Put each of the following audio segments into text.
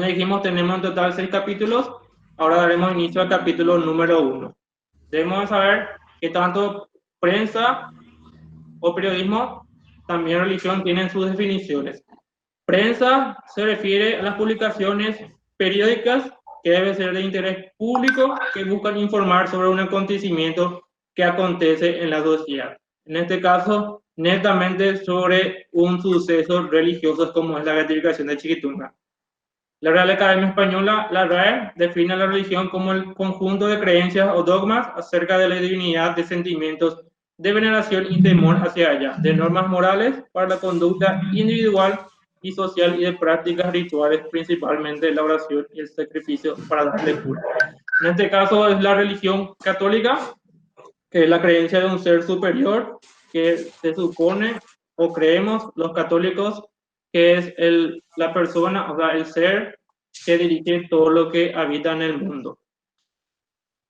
ya dijimos, tenemos en total 6 capítulos. Ahora daremos inicio al capítulo número 1. Debemos saber que tanto prensa o periodismo, también religión, tienen sus definiciones. Prensa se refiere a las publicaciones periódicas que deben ser de interés público, que buscan informar sobre un acontecimiento que acontece en la sociedad. En este caso, netamente sobre un suceso religioso como es la beatificación de Chiquitunga. La Real Academia Española, la RAE, define la religión como el conjunto de creencias o dogmas acerca de la divinidad, de sentimientos de veneración y temor hacia ella, de normas morales para la conducta individual y social y de prácticas rituales, principalmente la oración y el sacrificio para darle cura. En este caso es la religión católica, que es la creencia de un ser superior, que se supone o creemos los católicos que es la persona, o sea, el ser que dirige todo lo que habita en el mundo.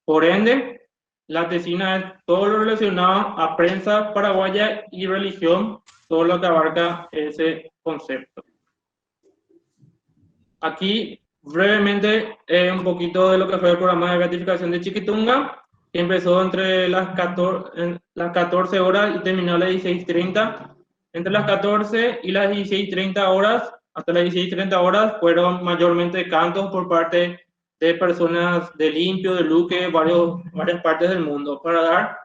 Por ende, la tesina es todo lo relacionado a prensa paraguaya y religión, todo lo que abarca ese concepto. Aquí, brevemente, un poquito de lo que fue el programa de beatificación de Chiquitunga, que empezó entre las 14 horas y terminó a las 16:30. Entre las 14 y las 16:30 horas, hasta las 16:30 horas, fueron mayormente cantos por parte de personas de Limpio, de Luque, varias partes del mundo, para dar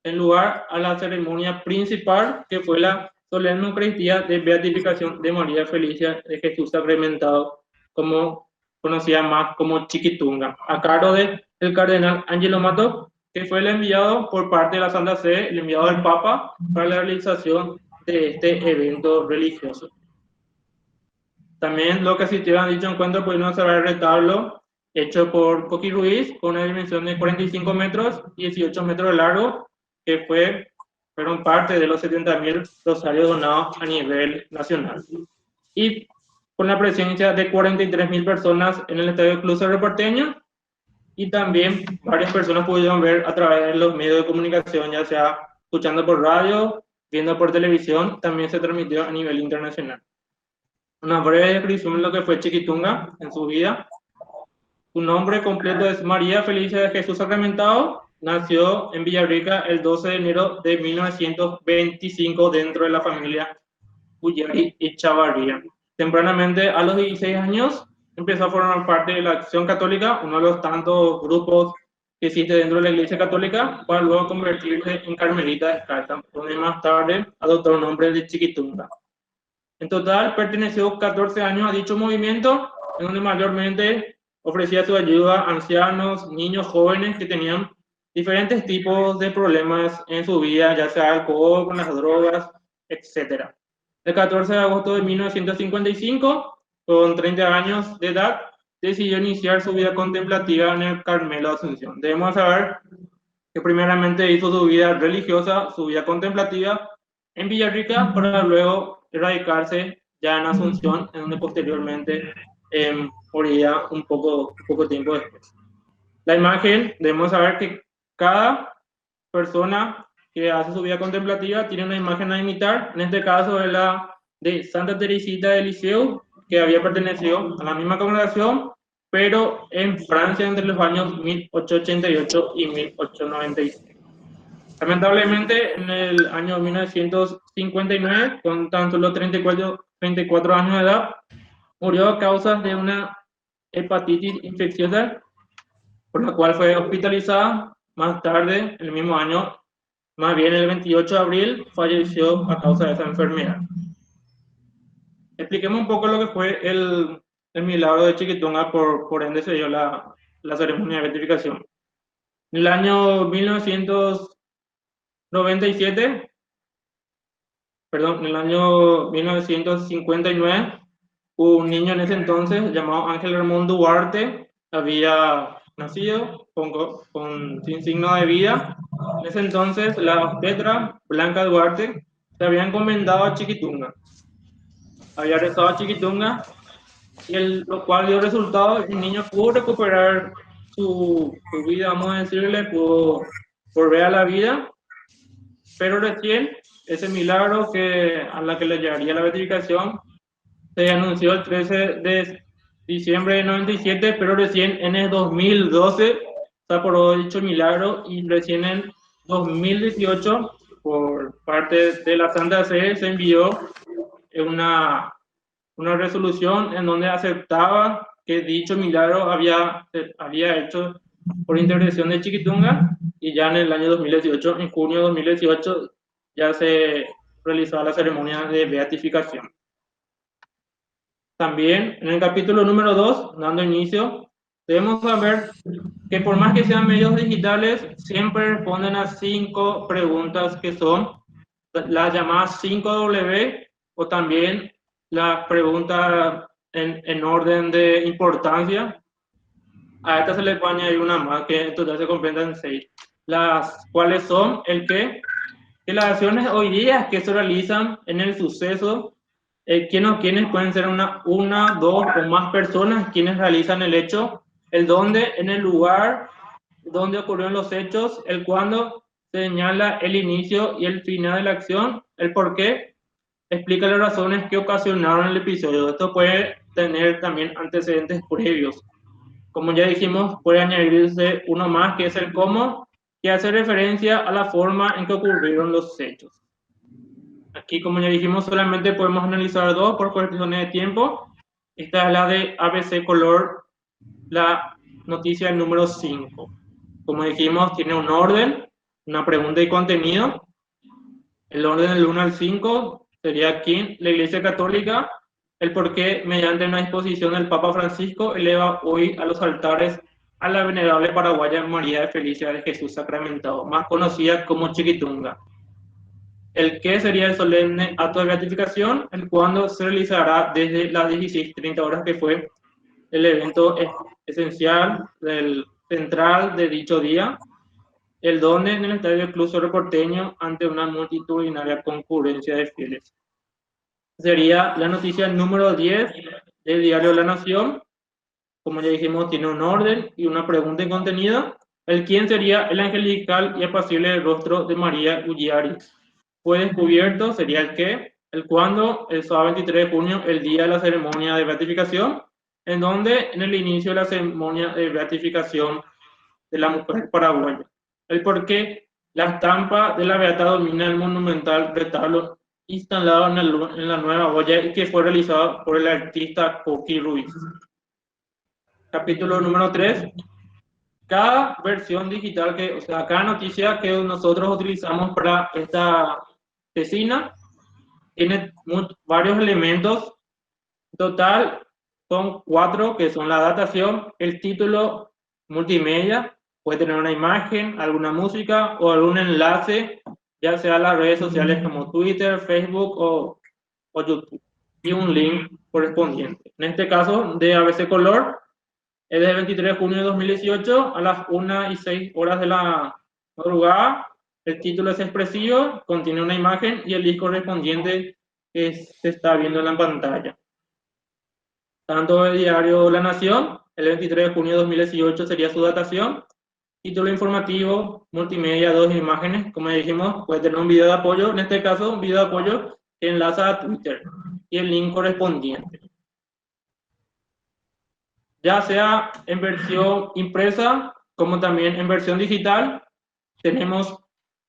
en lugar a la ceremonia principal, que fue la solemne Eucaristía de beatificación de María Felicia de Jesús Sacramentado, como conocida más como Chiquitunga, a cargo del cardenal Angelo Mato, que fue el enviado por parte de la Santa Sede, el enviado del Papa, para la realización de este evento religioso. También lo que asistieron a dicho encuentro pudieron observar el retablo hecho por Coqui Ruiz, con una dimensión de 45 metros y 18 metros de largo, que fueron parte de los 70.000 rosarios donados a nivel nacional. Y con la presencia de 43.000 personas en el Estadio Club Cerro Porteño, y también varias personas pudieron ver a través de los medios de comunicación, ya sea escuchando por radio, viendo por televisión, también se transmitió a nivel internacional. Una breve descripción de lo que fue Chiquitunga en su vida. Su nombre completo es María Felicia de Jesús Sacramentado. Nació en Villarrica el 12 de enero de 1925 dentro de la familia Ullari y Chavarría. Tempranamente, a los 16 años, empezó a formar parte de la Acción Católica, uno de los tantos grupos que existe dentro de la Iglesia Católica, para luego convertirse en Carmelita Descalza, donde más tarde adoptó el nombre de Chiquitunga. En total, perteneció 14 años a dicho movimiento, en donde mayormente ofrecía su ayuda a ancianos, niños, jóvenes que tenían diferentes tipos de problemas en su vida, ya sea alcohol, con las drogas, etc. El 14 de agosto de 1955, con 30 años de edad, decidió iniciar su vida contemplativa en el Carmelo Asunción. Debemos saber que primeramente hizo su vida religiosa, su vida contemplativa en Villarrica, para luego radicarse ya en Asunción, en donde posteriormente moriría un poco tiempo después. La imagen, debemos saber que cada persona que hace su vida contemplativa tiene una imagen a imitar. En este caso es la de Santa Teresita de Lisieux, que había pertenecido a la misma congregación, pero en Francia entre los años 1888 y 1896. Lamentablemente, en el año 1959, con tan solo 34 años de edad, murió a causa de una hepatitis infecciosa, por la cual fue hospitalizada. Más tarde, el mismo año, más bien el 28 de abril, falleció a causa de esa enfermedad. Expliquemos un poco lo que fue el milagro de Chiquitunga, por ende se dio la ceremonia de beatificación. En el año 1997, perdón, en el año 1959, un niño en ese entonces llamado Ángel Ramón Duarte había nacido sin signo de vida. En ese entonces, la obstetra Blanca Duarte se había encomendado a Chiquitunga. Había rezado a Chiquitunga, lo cual dio resultado. El niño pudo recuperar su vida, vamos a decirle, pudo volver a la vida, pero recién ese milagro a la que le llevaría la beatificación se anunció el 13 diciembre de 97, pero recién en el 2012 se aprobó dicho milagro y recién en 2018 por parte de la Santa Sede se envió una, una resolución en donde aceptaba que dicho milagro había hecho por intervención de Chiquitunga, y ya en el año 2018, en junio de 2018, ya se realizó la ceremonia de beatificación. También en el capítulo número 2, dando inicio, debemos saber que por más que sean medios digitales, siempre responden a 5 preguntas que son las llamadas 5W, o también las preguntas en orden de importancia. A esta se le puede añadir una más, que en total se completan 6. Las cuales son el qué, que las acciones o ideas que se realizan en el suceso, quién o quiénes pueden ser una, dos o más personas quienes realizan el hecho, el dónde, en el lugar donde ocurrieron los hechos, el cuándo, señala el inicio y el final de la acción, el por qué, explica las razones que ocasionaron el episodio. Esto puede tener también antecedentes previos. Como ya dijimos, puede añadirse uno más, que es el cómo, que hace referencia a la forma en que ocurrieron los hechos. Aquí, como ya dijimos, solamente podemos analizar 2 por cuestiones de tiempo. Esta es la de ABC Color, la noticia número 5. Como dijimos, tiene un orden, una pregunta y contenido. El orden del 1 al 5 sería aquí la Iglesia Católica, el por qué mediante una disposición del Papa Francisco eleva hoy a los altares a la venerable paraguaya María de Felicia de Jesús Sacramentado, más conocida como Chiquitunga. El qué sería el solemne acto de beatificación, el cuándo se realizará desde las 16:30 horas, que fue el evento esencial del central de dicho día. El dónde, en el Estadio Club Cerro Porteño, ante una multitudinaria concurrencia de fieles. Sería la noticia número 10 del diario La Nación. Como ya dijimos, tiene un orden y una pregunta en contenido. El quién sería el angelical y apacible rostro de María Gulliari. Fue descubierto, sería el qué, el cuándo, el sábado 23 de junio, el día de la ceremonia de beatificación, en donde en el inicio de la ceremonia de beatificación de la mujer paraguaya. El por qué, la estampa de la beata domina el monumental retablo instalado en la nueva olla y que fue realizado por el artista Coqui Ruiz. Capítulo número 3. Cada versión digital, o sea, cada noticia que nosotros utilizamos para esta tesina tiene varios elementos. En total son 4, que son la datación, el título, multimedia, puede tener una imagen, alguna música o algún enlace, ya sea a las redes sociales como Twitter, Facebook o YouTube, y un link correspondiente. En este caso, de ABC Color, es del 23 de junio de 2018 a las 1:06 de la madrugada. El título es expresivo, contiene una imagen y el link correspondiente que se está viendo en la pantalla. Tanto el diario La Nación, el 23 de junio de 2018 sería su datación. Título informativo, multimedia, 2 imágenes. Como dijimos, puede tener un video de apoyo. En este caso, un video de apoyo que enlaza a Twitter y el link correspondiente. Ya sea en versión impresa como también en versión digital, tenemos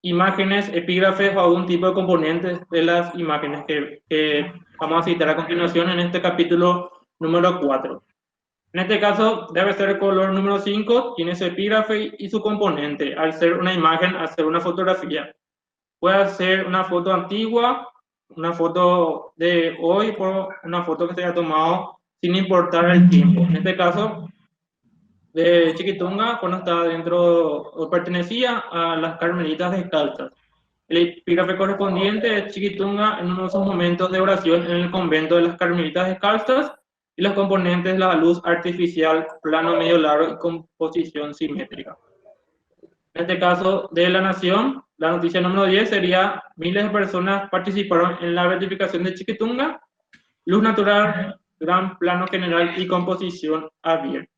imágenes, epígrafes o algún tipo de componentes de las imágenes que vamos a citar a continuación en este capítulo número 4. En este caso, debe ser el color número 5, tiene su epígrafe y su componente. Al ser una imagen, al ser una fotografía, puede ser una foto antigua, una foto de hoy, o una foto que se haya tomado sin importar el tiempo. En este caso, de Chiquitunga, cuando estaba dentro, o pertenecía a las Carmelitas Descalzas. El epígrafe correspondiente es Chiquitunga en uno de sus momentos de oración en el convento de las Carmelitas Descalzas, y los componentes de la luz artificial, plano medio largo y composición simétrica. En este caso de La Nación, la noticia número 10 sería: miles de personas participaron en la beatificación de Chiquitunga, luz natural, gran plano general y composición abierta.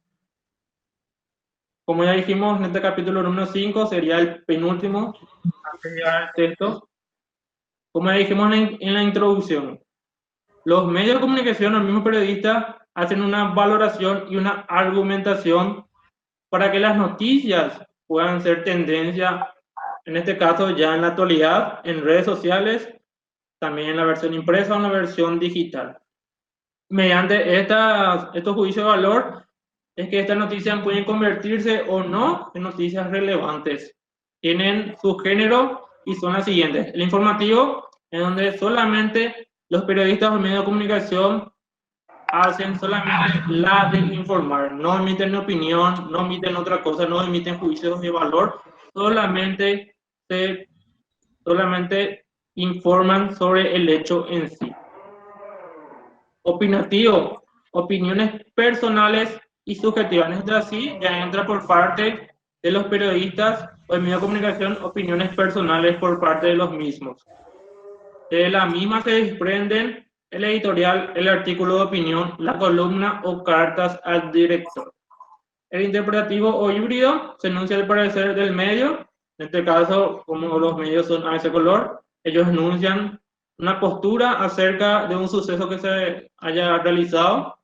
Como ya dijimos, en este capítulo número 5 sería el penúltimo antes de llegar al texto. Como ya dijimos en la introducción, los medios de comunicación, los mismos periodistas, hacen una valoración y una argumentación para que las noticias puedan ser tendencia, en este caso ya en la actualidad, en redes sociales, también en la versión impresa o en la versión digital. Mediante estos juicios de valor, es que estas noticias pueden convertirse o no en noticias relevantes. Tienen su género y son las siguientes. El informativo, en donde solamente los periodistas o medios de comunicación hacen solamente la de informar, no emiten opinión, no emiten otra cosa, no emiten juicios de valor, solamente, solamente informan sobre el hecho en sí. Opinativo, opiniones personales y subjetivas. Esto así ya entra por parte de los periodistas o de medios de comunicación, opiniones personales por parte de los mismos. De la misma se desprenden el editorial, el artículo de opinión, la columna o cartas al director. El interpretativo o híbrido se enuncia el parecer del medio. En este caso, como los medios son a ese color, ellos enuncian una postura acerca de un suceso que se haya realizado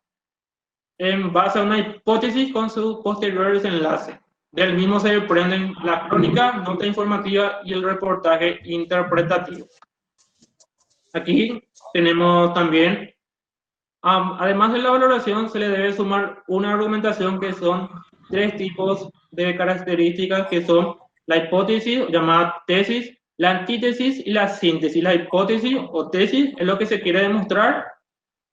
en base a una hipótesis con su posterior desenlace. Del mismo se desprenden la crónica, nota informativa y el reportaje interpretativo. Aquí tenemos también, además de la valoración, se le debe sumar una argumentación que son 3 tipos de características que son la hipótesis, llamada tesis, la antítesis y la síntesis. La hipótesis o tesis es lo que se quiere demostrar,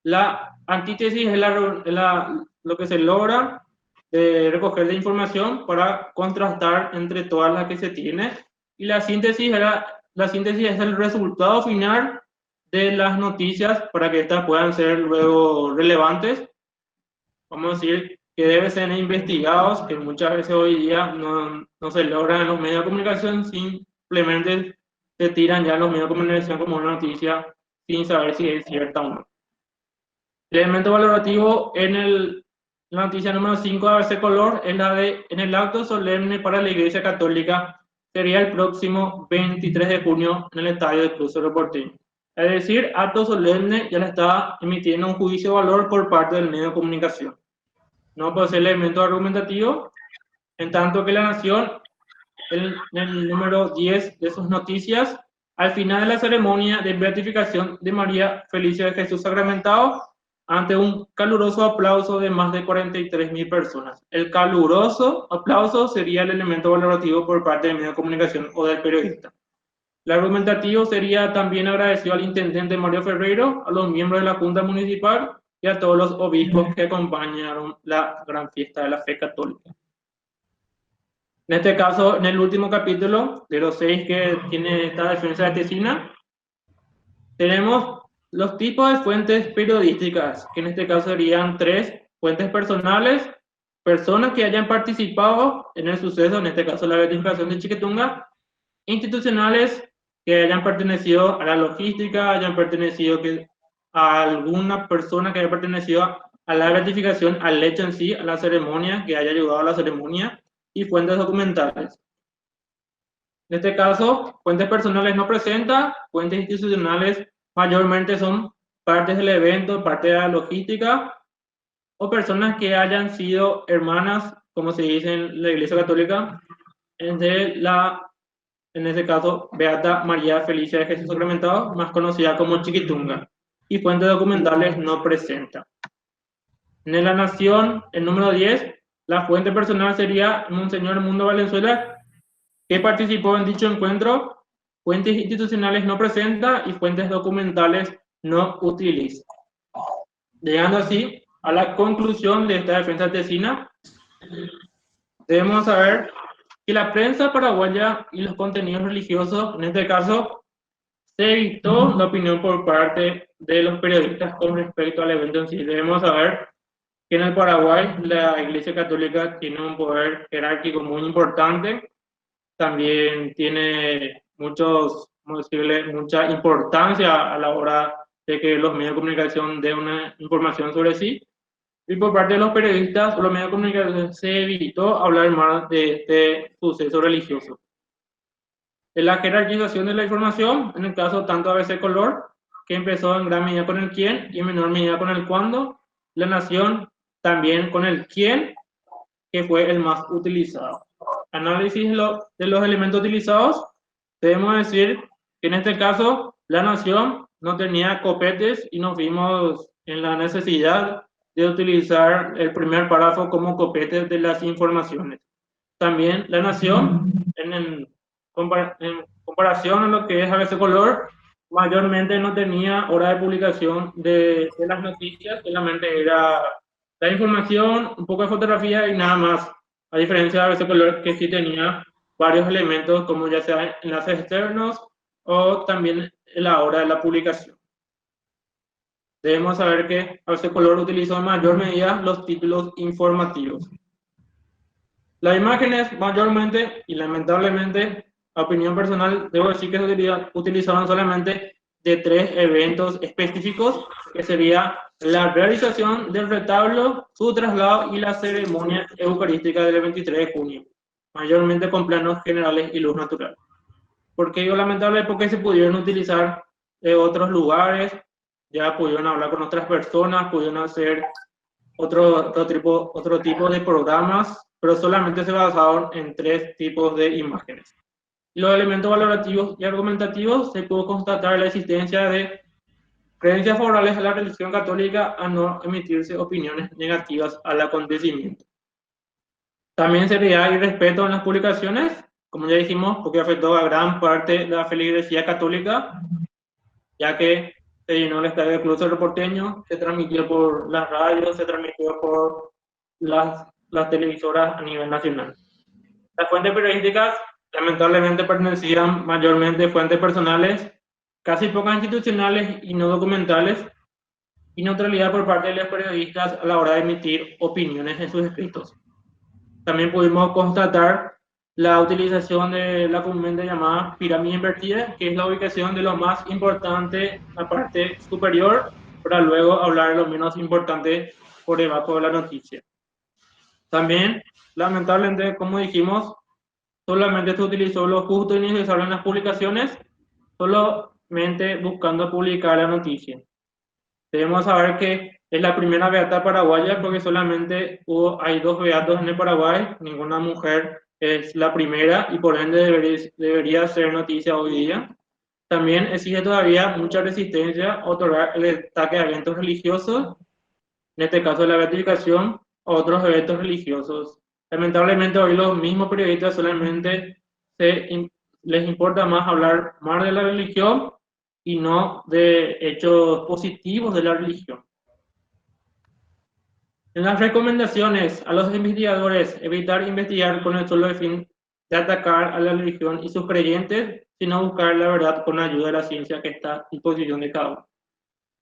la antítesis es lo que se logra recoger de información para contrastar entre todas las que se tiene, y la síntesis es el resultado final de las noticias para que estas puedan ser luego relevantes. Vamos a decir que deben ser investigados, que muchas veces hoy día no se logran en los medios de comunicación, simplemente se tiran ya los medios de comunicación como una noticia sin saber si es cierta o no. El elemento valorativo en la noticia número 5 de ABC Color es la de en el acto solemne para la Iglesia Católica, sería el próximo 23 de junio en el estadio de Club Cerro Porteño. Es decir, acto solemne ya le está emitiendo un juicio de valor por parte del medio de comunicación. No puede ser el elemento argumentativo, en tanto que La Nación, en el número 10 de sus noticias, al final de la ceremonia de beatificación de María Felicia de Jesús Sacramentado, ante un caluroso aplauso de más de 43.000 personas. El caluroso aplauso sería el elemento valorativo por parte del medio de comunicación o del periodista. El argumentativo sería también agradecido al intendente Mario Ferreiro, a los miembros de la Junta Municipal y a todos los obispos que acompañaron la gran fiesta de la fe católica. En este caso, en el último capítulo de los 6 que tiene esta defensa de Tesina, tenemos los tipos de fuentes periodísticas, que en este caso serían 3: fuentes personales, personas que hayan participado en el suceso, en este caso la beatificación de Chiquitunga; institucionales, que hayan pertenecido a la logística, hayan pertenecido a alguna persona que haya pertenecido a la beatificación, al hecho en sí, a la ceremonia, que haya ayudado a la ceremonia; y fuentes documentales. En este caso, fuentes personales no presenta, fuentes institucionales mayormente son partes del evento, parte de la logística, o personas que hayan sido hermanas, como se dice en la Iglesia Católica, en este caso, Beata María Felicia de Jesús Sacramentado, más conocida como Chiquitunga, y fuentes documentales no presenta. En La Nación, el número 10, la fuente personal sería Monseñor Mundo Valenzuela, que participó en dicho encuentro. Fuentes institucionales no presenta y fuentes documentales no utiliza. Llegando así a la conclusión de esta defensa tesina, debemos saber que la prensa paraguaya y los contenidos religiosos, en este caso, se evitó la opinión por parte de los periodistas con respecto al evento en sí. Debemos saber que en el Paraguay la Iglesia Católica tiene un poder jerárquico muy importante, también tiene mucha importancia a la hora de que los medios de comunicación den una información sobre sí, y por parte de los periodistas o los medios de comunicación se evitó hablar más de este suceso religioso. En la jerarquización de la información, en el caso tanto ABC Color, que empezó en gran medida con el quién y en menor medida con el cuándo, La Nación, también con el quién, que fue el más utilizado. Análisis de los elementos utilizados, debemos decir que en este caso La Nación no tenía copetes y nos vimos en la necesidad de utilizar el primer párrafo como copete de las informaciones. También La Nación, en comparación a lo que es ABC Color, mayormente no tenía hora de publicación de las noticias, solamente era la información, un poco de fotografía y nada más. A diferencia de ABC Color, que sí tenía varios elementos, como ya sea enlaces externos o también la hora de la publicación. Debemos saber que ABC Color utilizó en mayor medida los títulos informativos. Las imágenes mayormente y lamentablemente, a opinión personal, debo decir que se utilizaban solamente de 3 eventos específicos, que sería la realización del retablo, su traslado y la ceremonia eucarística del 23 de junio, mayormente con planos generales y luz natural. ¿Por qué digo lamentable? Porque se pudieron utilizar de otros lugares, ya pudieron hablar con otras personas, pudieron hacer otro tipo de programas, pero solamente se basaron en 3 tipos de imágenes. Los elementos valorativos y argumentativos, se pudo constatar la existencia de creencias favorables a la religión católica a no emitirse opiniones negativas al acontecimiento. También sería irrespeto en las publicaciones, como ya dijimos, porque afectó a gran parte de la feligresía católica, ya que se llenó el estadio del Club Cerro Porteño, se transmitió por las radios, se transmitió por las televisoras a nivel nacional. Las fuentes periodísticas lamentablemente pertenecían mayormente a fuentes personales, casi pocas institucionales y no documentales, y neutralidad por parte de los periodistas a la hora de emitir opiniones en sus escritos. También pudimos constatar la utilización de la comúnmente llamada pirámide invertida, que es la ubicación de lo más importante, la parte superior, para luego hablar de lo menos importante por debajo de la noticia. También, lamentablemente, como dijimos, solamente se utilizó lo justo y necesario en las publicaciones, solamente buscando publicar la noticia. Debemos saber que es la primera beata paraguaya porque solamente hay 2 beatos en el Paraguay, ninguna mujer es la primera y por ende debería ser noticia hoy día. También existe todavía mucha resistencia a otorgar el destaque a eventos religiosos, en este caso la beatificación, a otros eventos religiosos. Lamentablemente hoy los mismos periodistas solamente les importa más hablar más de la religión y no de hechos positivos de la religión. En las recomendaciones a los investigadores, evitar investigar con el solo fin de atacar a la religión y sus creyentes, sino buscar la verdad con ayuda de la ciencia que está a disposición de cada uno.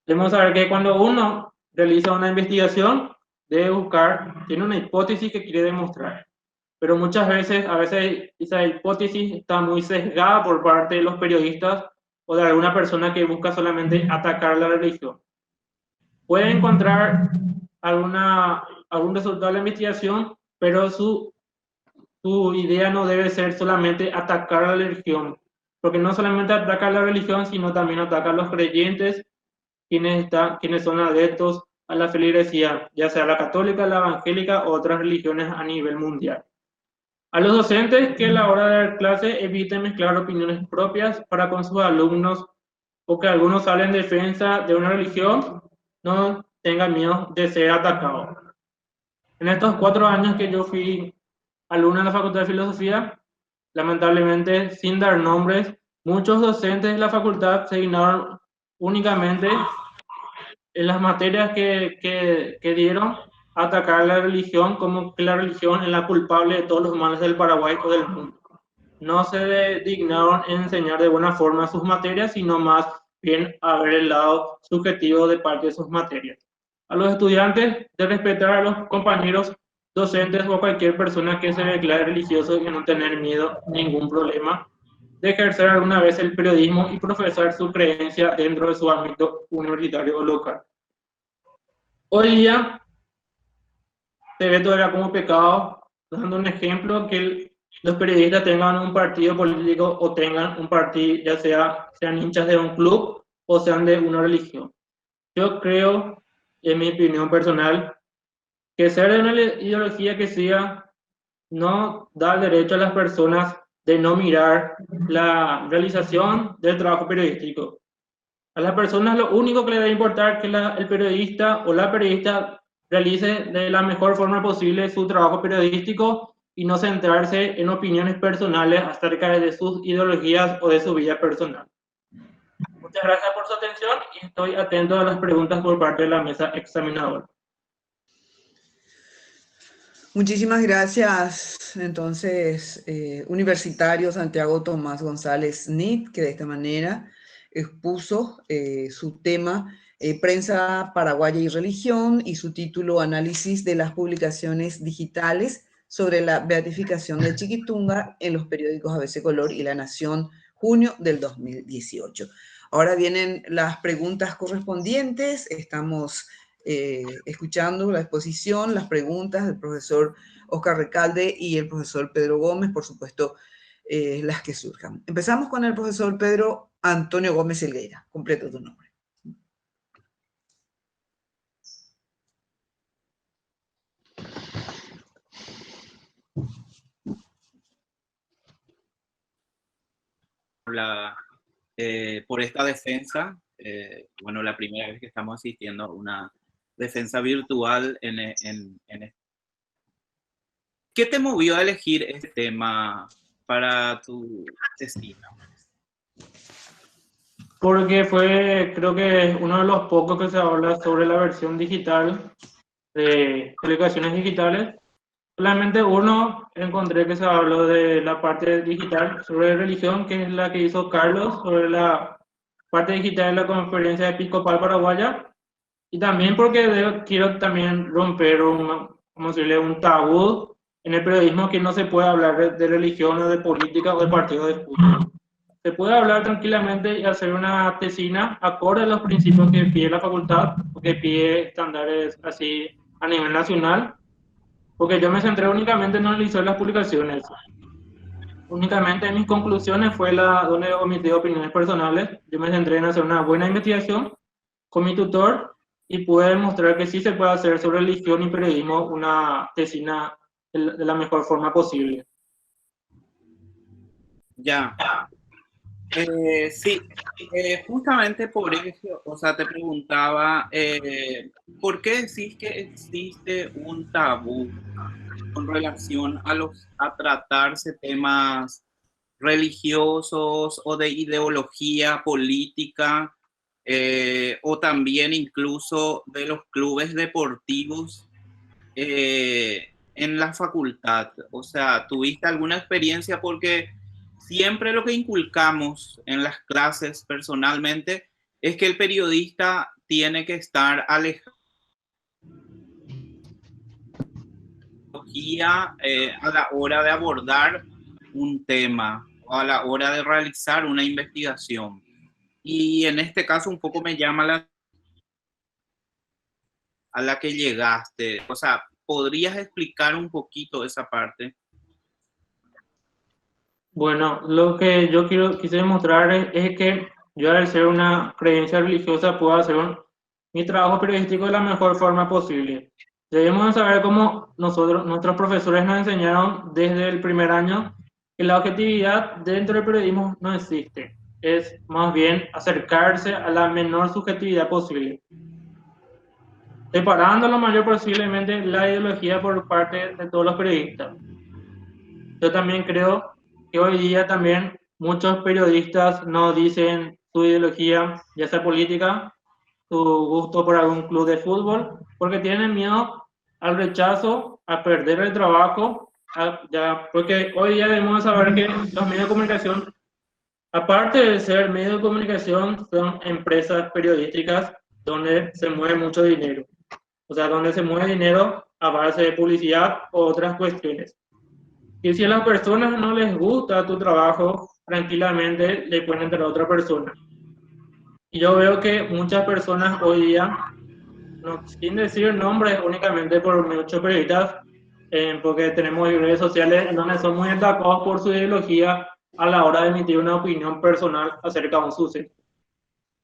Debemos saber que cuando uno realiza una investigación, debe buscar, tiene una hipótesis que quiere demostrar, pero muchas veces, a veces esa hipótesis está muy sesgada por parte de los periodistas o de alguna persona que busca solamente atacar la religión. Puede encontrar algún resultado de la investigación, pero su idea no debe ser solamente atacar a la religión, porque no solamente ataca a la religión, sino también ataca a los creyentes, quienes son adeptos a la feligresía, ya sea la católica, la evangélica o otras religiones a nivel mundial. A los docentes que a la hora de dar clase eviten mezclar opiniones propias para con sus alumnos o que algunos salen en defensa de una religión, no tengan miedo de ser atacados. En estos 4 años que yo fui alumno en la Facultad de Filosofía, lamentablemente, sin dar nombres, muchos docentes de la facultad se dignaron únicamente en las materias que dieron a atacar a la religión como que la religión es la culpable de todos los males del Paraguay o del mundo. No se dignaron en enseñar de buena forma sus materias, sino más bien a ver el lado subjetivo de parte de sus materias. A los estudiantes de respetar a los compañeros docentes o a cualquier persona que se declare religioso y no tener miedo, ningún problema, de ejercer alguna vez el periodismo y profesar su creencia dentro de su ámbito universitario o local. Hoy día se ve todavía como pecado, dando un ejemplo, que los periodistas tengan un partido político o tengan un partido, ya sean hinchas de un club o sean de una religión. Yo creo en mi opinión personal, que ser de una ideología que siga no da el derecho a las personas de no mirar la realización del trabajo periodístico. A las personas lo único que le debe importar es que el periodista o la periodista realice de la mejor forma posible su trabajo periodístico y no centrarse en opiniones personales acerca de sus ideologías o de su vida personal. Muchas gracias por su atención y estoy atento a las preguntas por parte de la mesa examinadora. Muchísimas gracias, entonces, universitario Santiago Tomás González Nit, que de esta manera expuso su tema Prensa Paraguaya y Religión y su título Análisis de las publicaciones digitales sobre la beatificación de Chiquitunga en los periódicos ABC Color y La Nación, junio del 2018. Ahora vienen las preguntas correspondientes. Estamos escuchando la exposición, las preguntas del profesor Oscar Recalde y el profesor Pedro Gómez, por supuesto, las que surjan. Empezamos con el profesor Pedro Antonio Gómez Helgueira. Completo tu nombre. Por esta defensa, bueno, la primera vez que estamos asistiendo a una defensa virtual ¿Qué te movió a elegir este tema para tu tesina? Porque creo que uno de los pocos que se habla sobre la versión digital de publicaciones digitales. Solamente uno encontré que se habló de la parte digital sobre religión, que es la que hizo Carlos, sobre la parte digital de la Conferencia Episcopal Paraguaya. Y también porque quiero también romper un tabú en el periodismo, que no se puede hablar de religión o de política o de partidos de fútbol. Se puede hablar tranquilamente y hacer una tesina acorde a los principios que pide la facultad o que pide estándares así a nivel nacional, porque yo me centré únicamente en analizar las publicaciones. Únicamente en mis conclusiones fue donde omití opiniones personales. Yo me centré en hacer una buena investigación con mi tutor y pude demostrar que sí se puede hacer sobre religión y periodismo una tesina de la mejor forma posible. Ya. Sí, justamente por eso, o sea, te preguntaba, ¿por qué decís que existe un tabú con relación a tratarse temas religiosos o de ideología política, o también incluso de los clubes deportivos en la facultad? O sea, ¿tuviste alguna experiencia? Porque siempre lo que inculcamos en las clases personalmente es que el periodista tiene que estar alejado a la hora de abordar un tema o a la hora de realizar una investigación. Y en este caso un poco me llama a la que llegaste. O sea, ¿podrías explicar un poquito esa parte? Bueno, lo que yo quise demostrar es que yo, al ser una creencia religiosa, puedo hacer mi trabajo periodístico de la mejor forma posible. Debemos saber cómo nuestros profesores nos enseñaron desde el primer año que la objetividad dentro del periodismo no existe. Es más bien acercarse a la menor subjetividad posible, separando lo mayor posiblemente la ideología por parte de todos los periodistas. Yo también creo que hoy día también muchos periodistas no dicen su ideología, ya sea política, su gusto por algún club de fútbol, porque tienen miedo al rechazo, a perder el trabajo, porque hoy día debemos saber que los medios de comunicación, aparte de ser medios de comunicación, son empresas periodísticas donde se mueve mucho dinero. O sea, donde se mueve dinero a base de publicidad o otras cuestiones. Y si a las personas no les gusta tu trabajo, tranquilamente le pueden entrar a otra persona. Y yo veo que muchas personas hoy día, no, sin decir nombres, únicamente por muchos periodistas, porque tenemos redes sociales en donde son muy atacados por su ideología a la hora de emitir una opinión personal acerca de un suceso.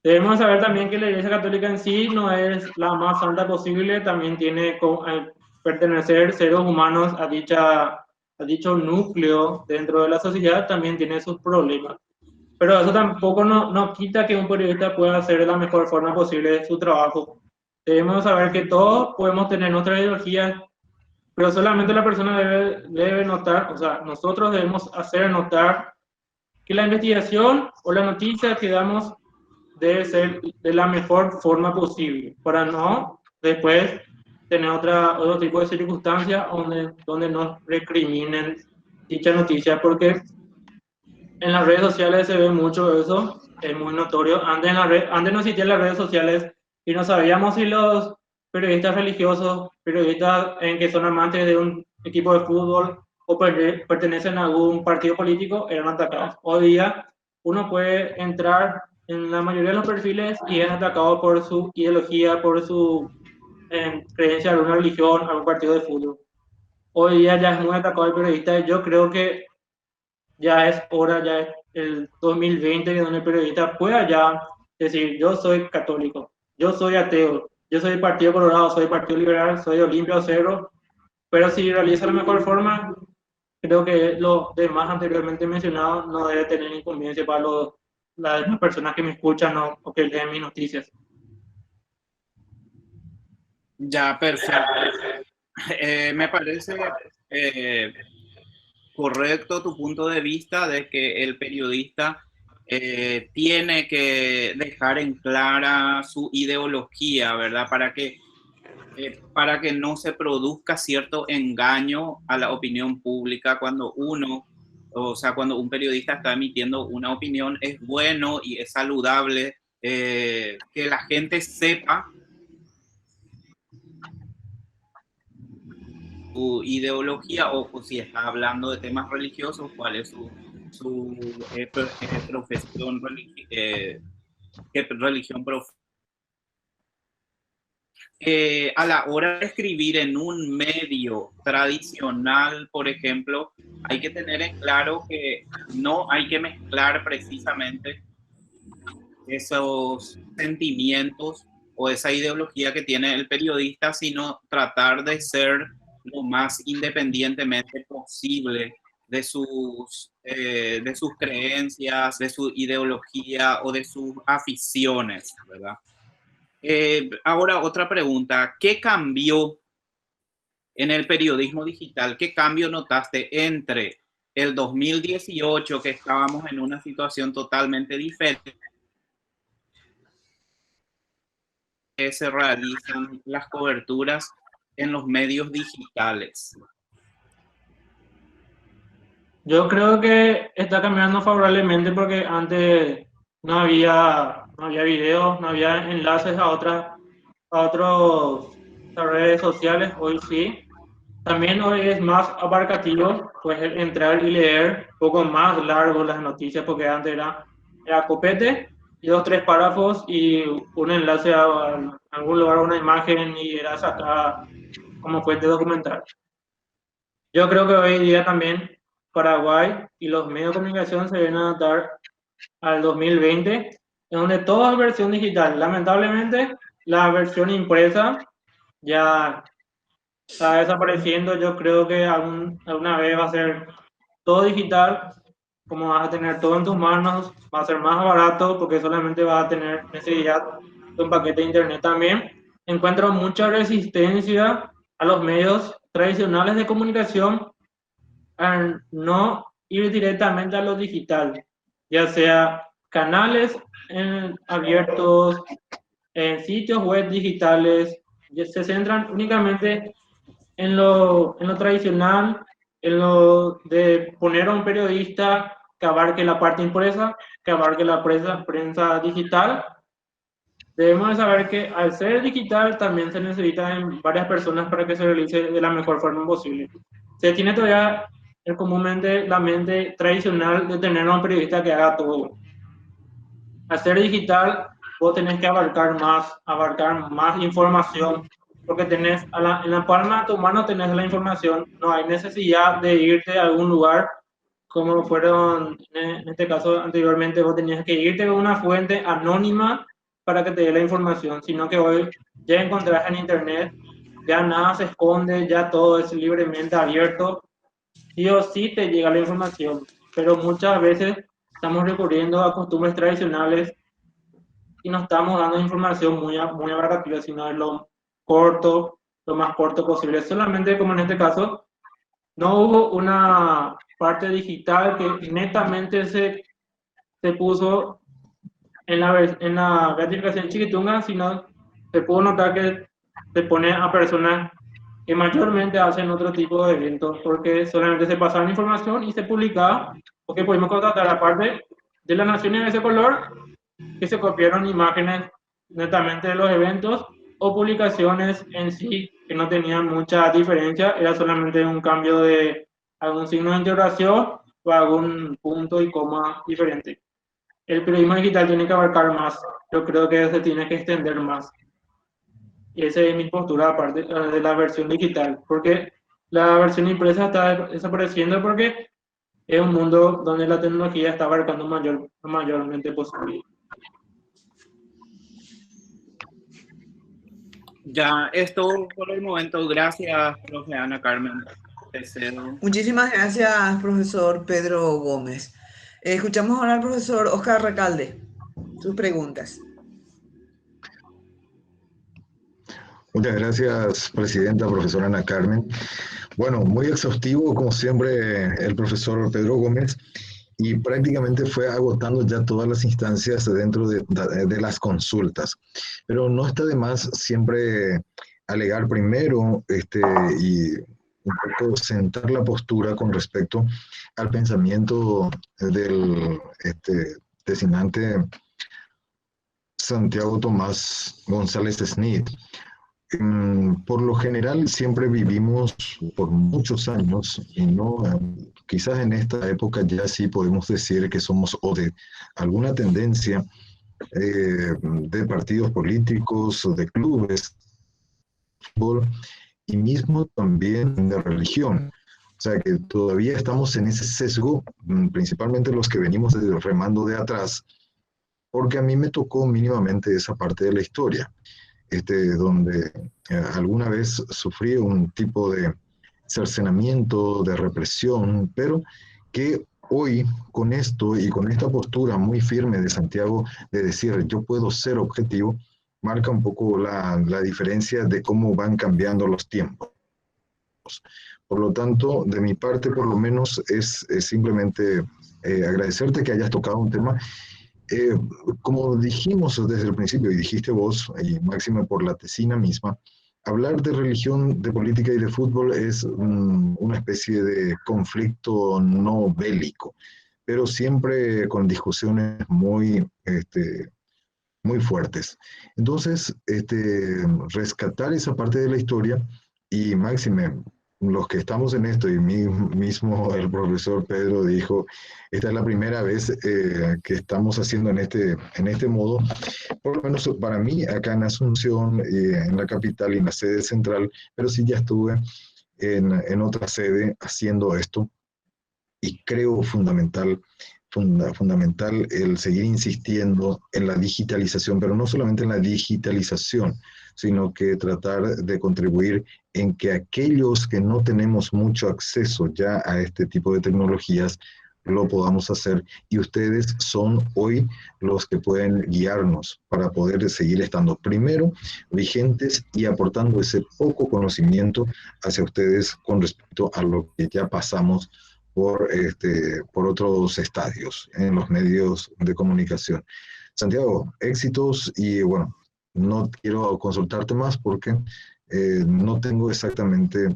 Debemos saber también que la Iglesia Católica en sí no es la más santa posible, también tiene que pertenecer seres humanos a dicho núcleo dentro de la sociedad, también tiene sus problemas. Pero eso tampoco no quita que un periodista pueda hacer de la mejor forma posible su trabajo. Debemos saber que todos podemos tener nuestra ideología, pero solamente la persona debe notar, o sea, nosotros debemos hacer notar que la investigación o la noticia que damos debe ser de la mejor forma posible, para no después tener otro tipo de circunstancias donde nos recriminen dicha noticia, porque en las redes sociales se ve mucho eso, es muy notorio. Antes no existían las redes sociales y no sabíamos si los periodistas religiosos, periodistas en que son amantes de un equipo de fútbol o pertenecen a algún partido político, eran atacados. Hoy día uno puede entrar en la mayoría de los perfiles y es atacado por su ideología, por su creencia a alguna religión, a algún partido de fútbol. Hoy día ya es muy atacado el periodista y yo creo que ya es hora, ya es el 2020, donde el periodista pueda ya decir, yo soy católico, yo soy ateo, yo soy del Partido Colorado, soy del Partido Liberal, soy de Olimpia o Cerro, pero si realiza la mejor forma, creo que lo demás anteriormente mencionado no debe tener inconveniencia para las demás personas que me escuchan o que leen mis noticias. Ya, perfecto. Me parece correcto tu punto de vista de que el periodista tiene que dejar en clara su ideología, ¿verdad? Para que no se produzca cierto engaño a la opinión pública cuando cuando un periodista está emitiendo una opinión, es bueno y es saludable que la gente sepa su ideología o si está hablando de temas religiosos, cuál es su profesión, qué religión profesa. A la hora de escribir en un medio tradicional, por ejemplo, hay que tener en claro que no hay que mezclar precisamente esos sentimientos o esa ideología que tiene el periodista, sino tratar de ser lo más independientemente posible de sus creencias, de su ideología o de sus aficiones, ¿verdad? Ahora, otra pregunta. ¿Qué cambió en el periodismo digital? ¿Qué cambio notaste entre el 2018, que estábamos en una situación totalmente diferente, que se realizan las coberturas en los medios digitales? Yo creo que está cambiando favorablemente porque antes no había videos, no había enlaces a otras redes sociales. Hoy sí. También hoy es más abarcativo, pues entrar y leer un poco más largo las noticias, porque antes era copete y 2-3 párrafos y un enlace a algún lugar, una imagen y era sacada como fuente documental. Yo creo que hoy día también Paraguay y los medios de comunicación se deben adaptar al 2020, en donde todo es versión digital. Lamentablemente, la versión impresa ya está desapareciendo. Yo creo que alguna vez va a ser todo digital, como vas a tener todo en tus manos, va a ser más barato porque solamente vas a tener necesidad de un paquete de internet también. Encuentro mucha resistencia a los medios tradicionales de comunicación a no ir directamente a lo digital, ya sea canales abiertos, en sitios web digitales, se centran únicamente en lo tradicional, en lo de poner a un periodista que abarque la parte impresa, que abarque la prensa digital. Debemos de saber que al ser digital también se necesitan varias personas para que se realice de la mejor forma posible. Se tiene todavía comúnmente la mente tradicional de tener a un periodista que haga todo. Al ser digital, vos tenés que abarcar más información, porque tenés en la palma de tu mano tenés la información, no hay necesidad de irte a algún lugar, como fueron en este caso anteriormente, vos tenías que irte a una fuente anónima para que te dé la información, sino que hoy ya encontrás en internet, ya nada se esconde, ya todo es libremente abierto, sí o sí te llega la información, pero muchas veces estamos recurriendo a costumbres tradicionales y no estamos dando información muy abarcativa, sino es lo corto, lo más corto posible. Solamente como en este caso, no hubo una parte digital que netamente se puso en la gratificación chiquitunga, sino se pudo notar que se pone a personas que mayormente hacen otro tipo de eventos, porque solamente se pasaba información y se publicaba, porque pudimos contratar aparte de las naciones de ese color, que se copiaron imágenes netamente de los eventos o publicaciones en sí que no tenían mucha diferencia, era solamente un cambio de algún signo de interrogación o algún punto y coma diferente. El periodismo digital tiene que abarcar más, yo creo que se tiene que extender más. Y esa es mi postura aparte de la versión digital, porque la versión impresa está desapareciendo porque es un mundo donde la tecnología está abarcando mayormente posible. Ya, esto por el momento. Gracias, profe Ana Carmen. Te cedo. Muchísimas gracias, profesor Pedro Gómez. Escuchamos ahora al profesor Oscar Recalde. Sus preguntas. Muchas gracias, presidenta, profesora Ana Carmen. Bueno, muy exhaustivo, como siempre, el profesor Pedro Gómez, y prácticamente fue agotando ya todas las instancias dentro de las consultas. Pero no está de más siempre alegar primero y un poco sentar la postura con respecto al pensamiento del designante Santiago Tomás González Smith. Por lo general siempre vivimos por muchos años y no, quizás en esta época ya sí podemos decir que somos o de alguna tendencia de partidos políticos o de clubes de fútbol y mismo también de religión. O sea que todavía estamos en ese sesgo, principalmente los que venimos remando de atrás, porque a mí me tocó mínimamente esa parte de la historia. Donde alguna vez sufrí un tipo de cercenamiento, de represión, pero que hoy con esto y con esta postura muy firme de Santiago de decir yo puedo ser objetivo, marca un poco la diferencia de cómo van cambiando los tiempos. Por lo tanto, de mi parte por lo menos es simplemente agradecerte que hayas tocado un tema. Como dijimos desde el principio, y dijiste vos, y máxima por la tesina misma, hablar de religión, de política y de fútbol es una especie de conflicto no bélico, pero siempre con discusiones muy fuertes. Entonces, rescatar esa parte de la historia y máxime, los que estamos en esto, y mismo el profesor Pedro dijo, esta es la primera vez que estamos haciendo en este modo, por lo menos para mí, acá en Asunción, en la capital y en la sede central, pero sí ya estuve en otra sede haciendo esto y creo fundamental el seguir insistiendo en la digitalización, pero no solamente en la digitalización, sino que tratar de contribuir en que aquellos que no tenemos mucho acceso ya a este tipo de tecnologías lo podamos hacer, y ustedes son hoy los que pueden guiarnos para poder seguir estando primero vigentes y aportando ese poco conocimiento hacia ustedes con respecto a lo que ya pasamos por otros estadios en los medios de comunicación. Santiago, éxitos, y bueno, no quiero consultarte más porque no tengo exactamente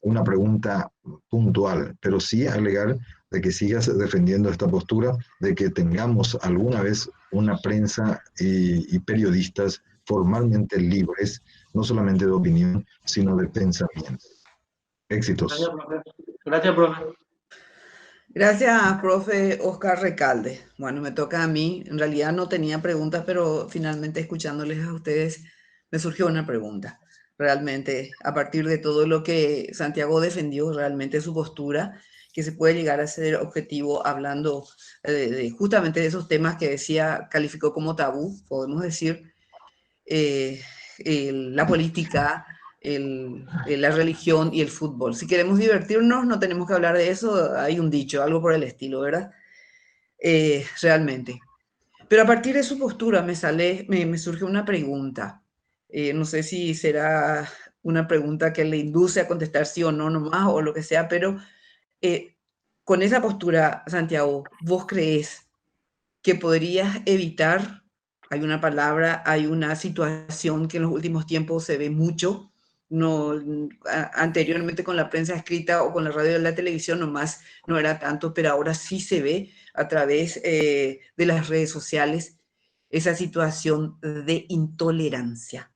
una pregunta puntual, pero sí alegar de que sigas defendiendo esta postura, de que tengamos alguna vez una prensa y periodistas formalmente libres, no solamente de opinión, sino de pensamiento. Éxitos. Gracias, profe. Gracias, profe. Gracias, profe Oscar Recalde. Bueno, me toca a mí. En realidad no tenía preguntas, pero finalmente escuchándoles a ustedes me surgió una pregunta. Realmente, a partir de todo lo que Santiago defendió, realmente su postura, que se puede llegar a ser objetivo hablando justamente de esos temas que decía, calificó como tabú, podemos decir, la política, la religión y el fútbol. Si queremos divertirnos, no tenemos que hablar de eso, hay un dicho, algo por el estilo, ¿verdad? Realmente. Pero a partir de su postura me surge una pregunta. No sé si será una pregunta que le induce a contestar sí o no nomás o lo que sea, pero con esa postura, Santiago, ¿vos creés que podrías evitar, hay una palabra, hay una situación que en los últimos tiempos se ve mucho, no, anteriormente con la prensa escrita o con la radio y la televisión nomás no era tanto, pero ahora sí se ve a través de las redes sociales esa situación de intolerancia?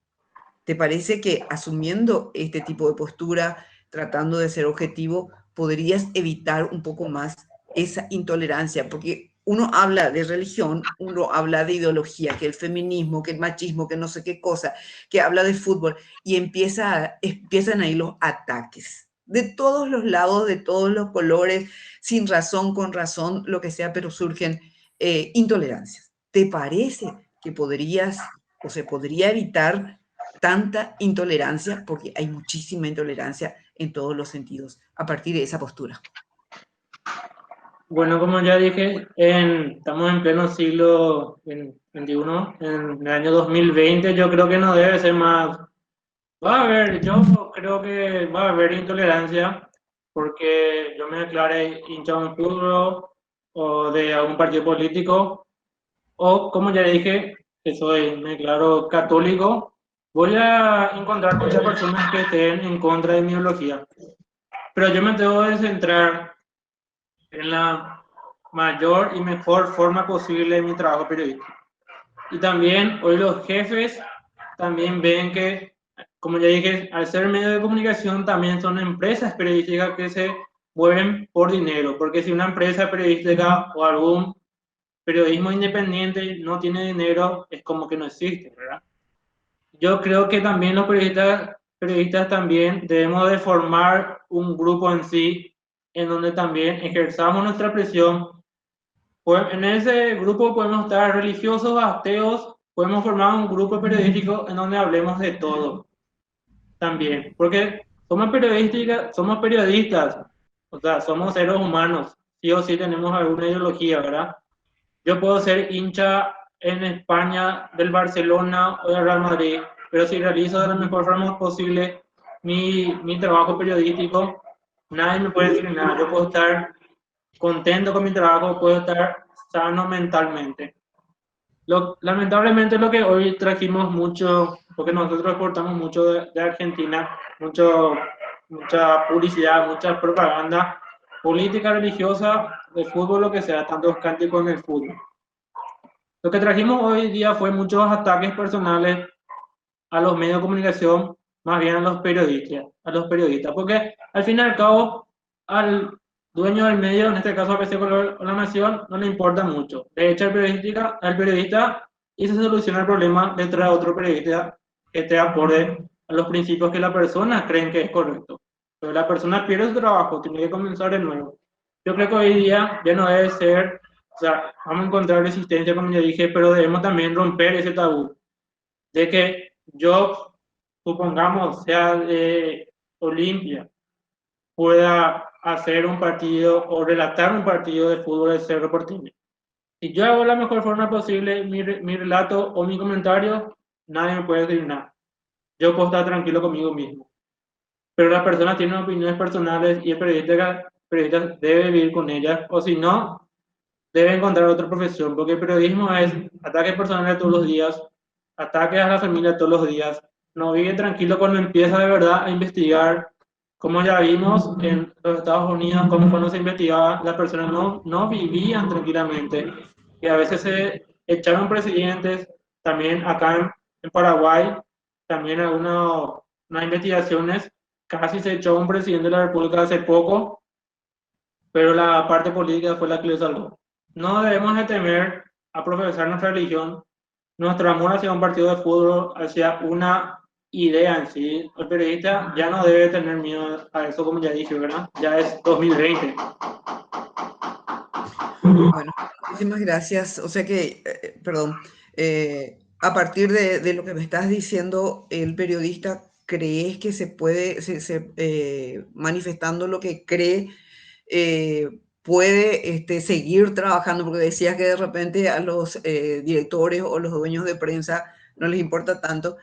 ¿Te parece que asumiendo este tipo de postura, tratando de ser objetivo, podrías evitar un poco más esa intolerancia? Porque uno habla de religión, uno habla de ideología, que el feminismo, que el machismo, que no sé qué cosa, que habla de fútbol, y empiezan ahí los ataques. De todos los lados, de todos los colores, sin razón, con razón, lo que sea, pero surgen intolerancias. ¿Te parece que podrías o se podría evitar tanta intolerancia? Porque hay muchísima intolerancia en todos los sentidos a partir de esa postura. Bueno, como ya dije, estamos en pleno siglo XXI, en el año 2020, yo creo que no debe ser más. Yo creo que va a haber intolerancia porque yo me declaré hincha de un fútbol o de algún partido político, o como ya dije, que me declaro católico, voy a encontrar muchas personas que estén en contra de mi ideología. Pero yo me tengo que centrar en la mayor y mejor forma posible de mi trabajo periodístico. Y también hoy los jefes también ven que, como ya dije, al ser medio de comunicación también son empresas periodísticas que se mueven por dinero, porque si una empresa periodística o algún periodismo independiente no tiene dinero, es como que no existe, ¿verdad? Yo creo que también los periodistas también debemos de formar un grupo en sí, en donde también ejerzamos nuestra presión. Pues en ese grupo podemos estar religiosos, ateos, podemos formar un grupo periodístico en donde hablemos de todo también, porque somos periodistas, o sea, somos seres humanos, sí o sí tenemos alguna ideología, ¿verdad? Yo puedo ser hincha en España del Barcelona o del Real Madrid, pero si realizo de la mejor forma posible mi trabajo periodístico, nadie me puede decir nada. Yo puedo estar contento con mi trabajo, puedo estar sano mentalmente. Lamentablemente lo que hoy trajimos mucho, porque nosotros exportamos mucho de Argentina, mucha publicidad, mucha propaganda política, religiosa, de fútbol, lo que sea, tantos cánticos en el fútbol. Lo que trajimos hoy día fue muchos ataques personales a los medios de comunicación, más bien a los periodistas, porque al fin y al cabo, al dueño del medio, en este caso a PC Color o La Nación, no le importa mucho. De hecho, el periodista y se soluciona el problema detrás de otro periodista que esté acorde a los principios que la persona creen que es correcto. Pero la persona pierde su trabajo, tiene que comenzar de nuevo. Yo creo que hoy día ya no debe ser, o sea, vamos a encontrar resistencia, como ya dije, pero debemos también romper ese tabú de que yo, supongamos, sea de Olimpia, pueda hacer un partido o relatar un partido de fútbol de Cerro Porteño. Si yo hago la mejor forma posible mi relato o mi comentario, nadie me puede decir nada. Yo puedo estar tranquilo conmigo mismo. Pero las personas tienen opiniones personales y el periodista debe vivir con ellas, o si no, debe encontrar otra profesión, porque el periodismo es ataques personales todos los días, ataques a la familia todos los días. No vive tranquilo cuando empieza de verdad a investigar, como ya vimos en los Estados Unidos, como cuando se investigaba, las personas no vivían tranquilamente. Y a veces se echaron presidentes, también acá en Paraguay, también algunas investigaciones, casi se echó un presidente de la República hace poco, pero la parte política fue la que le salvó. No debemos de temer a profesar nuestra religión, nuestro amor hacia un partido de fútbol, hacia una idea en sí. El periodista ya no debe tener miedo a eso, como ya dije, ¿verdad? Ya es 2020. Bueno, muchísimas gracias. O sea que, perdón, a partir de lo que me estás diciendo, el periodista crees que se puede, manifestando lo que cree, puede seguir trabajando, porque decías que de repente a los directores o los dueños de prensa no les importa tanto.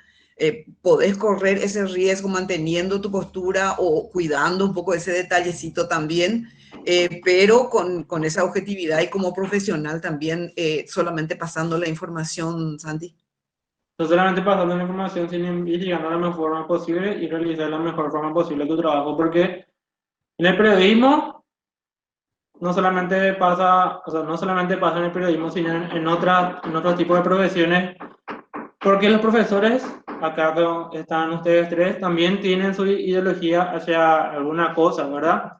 ¿Podés correr ese riesgo manteniendo tu postura o cuidando un poco ese detallecito también? Pero con esa objetividad y como profesional también, solamente pasando la información, Santi. No solamente pasando la información, sino ir llegando a la mejor forma posible y realizar la mejor forma posible tu trabajo, porque en el periodismo no solamente pasa, o sea, no solamente pasa en el periodismo, sino en otros tipos de profesiones, porque los profesores, acá están ustedes tres, también tienen su ideología hacia alguna cosa, ¿verdad?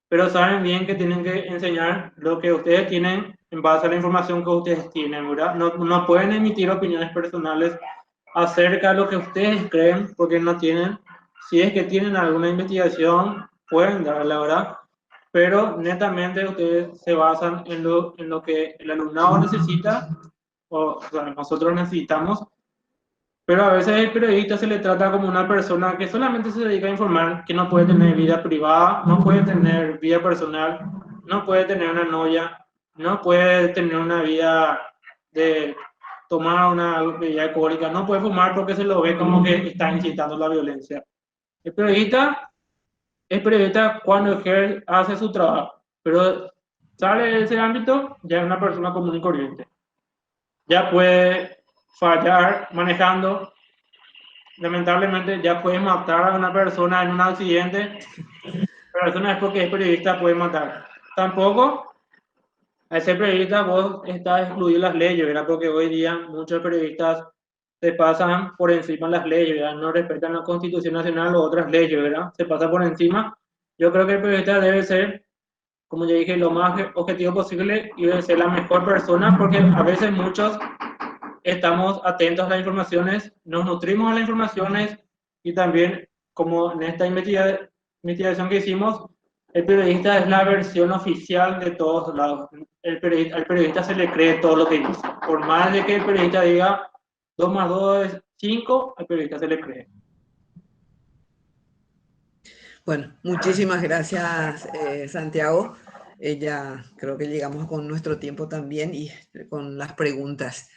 Pero saben bien que tienen que enseñar lo que ustedes tienen en base a la información que ustedes tienen, ¿verdad? No pueden emitir opiniones personales acerca de lo que ustedes creen, porque no tienen. Si es que tienen alguna investigación, pueden darla, ¿verdad? Pero netamente ustedes se basan en lo que el alumnado necesita, o sea, nosotros necesitamos, pero a veces el periodista se le trata como una persona que solamente se dedica a informar, que no puede tener vida privada, no puede tener vida personal, no puede tener una novia, no puede tener una vida de tomar una bebida alcohólica, no puede fumar porque se lo ve como que está incitando la violencia. El periodista cuando hace su trabajo, pero sale de ese ámbito, ya es una persona común y corriente. Ya puede fallar manejando, lamentablemente ya puede matar a una persona en un accidente, pero eso no es porque es periodista, puede matar. Tampoco a ese periodista vos estás excluido las leyes, ¿verdad? Porque hoy día muchos periodistas se pasan por encima de las leyes, ¿verdad? No respetan la Constitución Nacional o otras leyes, ¿verdad? Se pasa por encima. Yo creo que el periodista debe ser, como ya dije, lo más objetivo posible y debe ser la mejor persona, porque a veces muchos estamos atentos a las informaciones, nos nutrimos de las informaciones y también, como en esta investigación que hicimos, el periodista es la versión oficial de todos lados. Al periodista se le cree todo lo que dice. Por más de que el periodista diga 2 más 2 es 5, al periodista se le cree. Bueno, muchísimas gracias, Santiago. Ya creo que llegamos con nuestro tiempo también y con las preguntas.